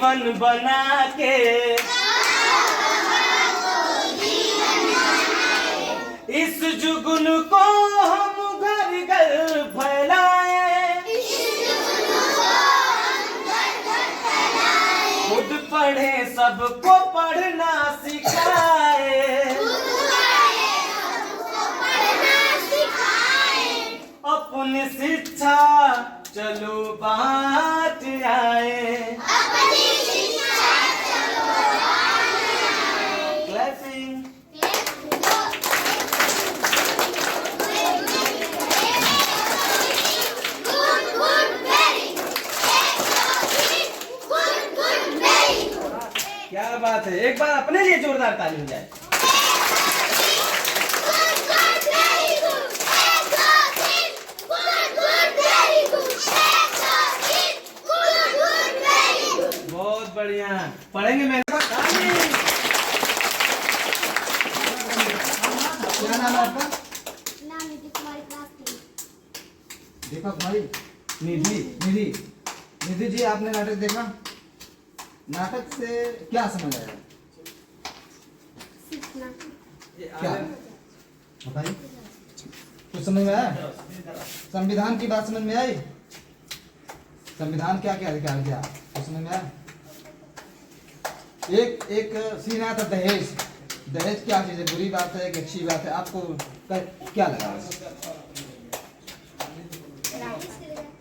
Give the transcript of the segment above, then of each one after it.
जीवन बना के, इस जुगन को हम घर घर फैलाए, खुद पढ़े सबको पढ़ना सिखाए, अपनी शिक्षा चलो बाँट आए। क्लैपिंग। क्या बात है, एक बार अपने लिए जोरदार ताली हो जाए। बहुत बढ़िया, पढ़ेंगे मेरे पास। क्या नाम है आपका? नाम निधि कुमारी, क्लास 3। दीपक कुमारी। निधि निधि निधि जी, आपने नाटक देखा? नाटक से क्या समझ आया? सीखना। क्या बताइए, कुछ समझ में आया? संविधान की बात समझ में आई? संविधान क्या क्या अधिकार क्या कुछ समझ में आया? एक सीन आया था दहेज। दहेज क्या चीज है, बुरी बात है कि अच्छी बात है? आपको क्या लगा?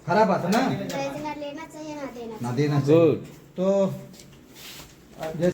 खराब बात है ना? दहेज ना लेना चाहिए, ना देना चाहिए। ना देना चाहिए। तो